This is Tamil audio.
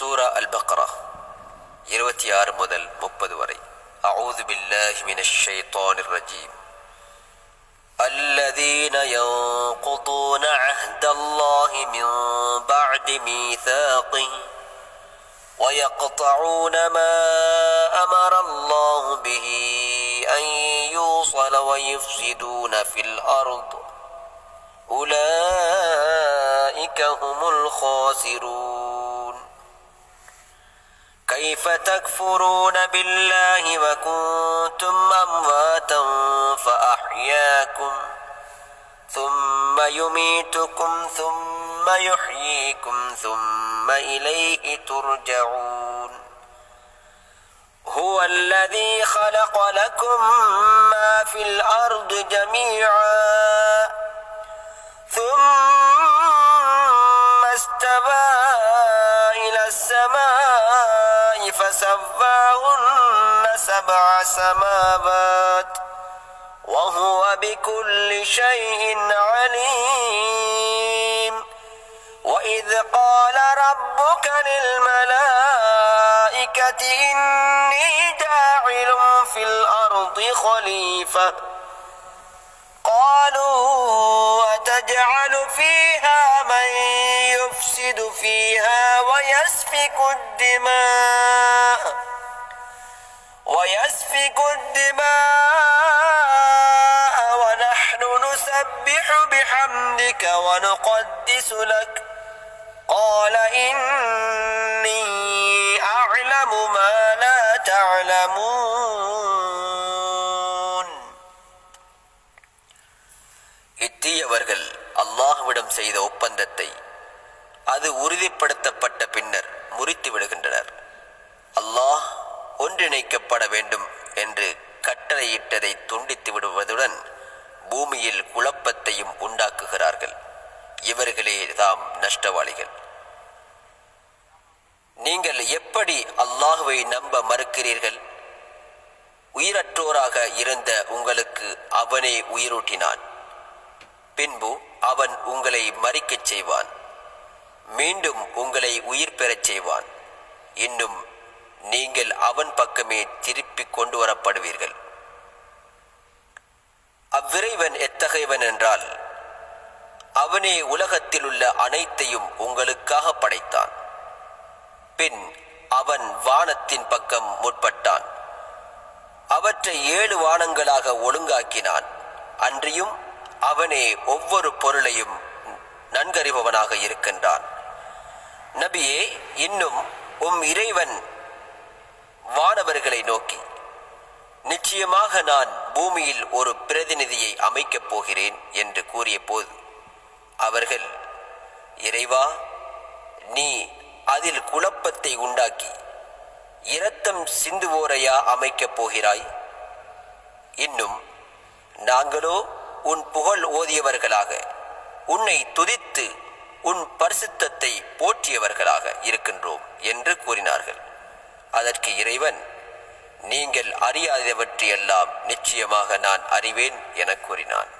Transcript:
சூரா அல்-பக்ரா 26 முதல் 30 வரை. அஊது பில்லாஹி மினஷ் ஷைத்தானிர் ரஜீம். الذين ينقضون عهد الله من بعد ميثاقه ويقطعون ما أمر الله به أن يوصل ويفسدون في الأرض أولئك هم الخاسرون. كيف تكفرون بالله وكنتم أمواتا فأحياكم ثم يميتكم ثم يحييكم ثم إليه ترجعون. هو الذي خلق لكم ما في الأرض جميعا ثم استوى إلى السماء فسواهن 7 سماوات وهو بكل شيء عليم. وإذ قال ربك للملائكة إني جاعل في الأرض خليفة قالوا وتجعل فيها من يفسد فيها ويسفك الدماء ونحن نسبح بحمدك ونقدس لك قال إني أعلم ما لا تعلمون. இத்தீயவர்கள் அல்லாஹ்விடம் செய்த ஒப்பந்தத்தை அது உறுதிப்படுத்தப்பட்ட பின்னர் முறித்து விடுகின்றனர். அல்லாஹ் ஒன்றிணைக்கப்பட வேண்டும் என்று கட்டளையிட்டதை துண்டித்து விடுவதுடன் பூமியில் குழப்பத்தையும் உண்டாக்குகிறார்கள். இவர்களே தாம் நஷ்டவாளிகள். நீங்கள் எப்படி அல்லாஹ்வை நம்ப மறுக்கிறீர்கள்? உயிரற்றோராக இருந்த உங்களுக்கு அவனே உயிரூட்டினான். பின்பு அவன் உங்களை மரிக்கச் செய்வான். மீண்டும் உங்களை உயிர் பெறச் செய்வான். இன்னும் நீங்கள் அவன் பக்கமே திருப்பிக் கொண்டு வரப்படுவீர்கள். அவ்விறைவன் எத்தகையவன் என்றால் அவனே உலகத்தில் உள்ள அனைத்தையும் உங்களுக்காக படைத்தான். பின் அவன் வானத்தின் பக்கம் முற்பட்டான். அவற்றை 7 வானங்களாக ஒழுங்காக்கினான். அன்றியும் அவனே ஒவ்வொரு பொருளையும் நன்கறிபவனாக இருக்கின்றான். நபியே, இன்னும் இறைவன் வானவர்களை நோக்கி, நிச்சயமாக நான் பூமியில் ஒரு பிரதிநிதியை அமைக்கப் போகிறேன் என்று கூறிய போது அவர்கள், இறைவா, நீ அதில் குழப்பத்தை உண்டாக்கி இரத்தம் சிந்துவோரையா அமைக்கப் போகிறாய்? இன்னும் நாங்களோ உன் புகழ் ஓதியவர்களாக, உன்னை துதித்து உன் பரிசுத்தத்தை போற்றியவர்களாக இருக்கின்றோம் என்று கூறினார்கள். அதற்கு இறைவன், நீங்கள் அறியாதவற்றையெல்லாம் நிச்சயமாக நான் அறிவேன் என கூறினான்.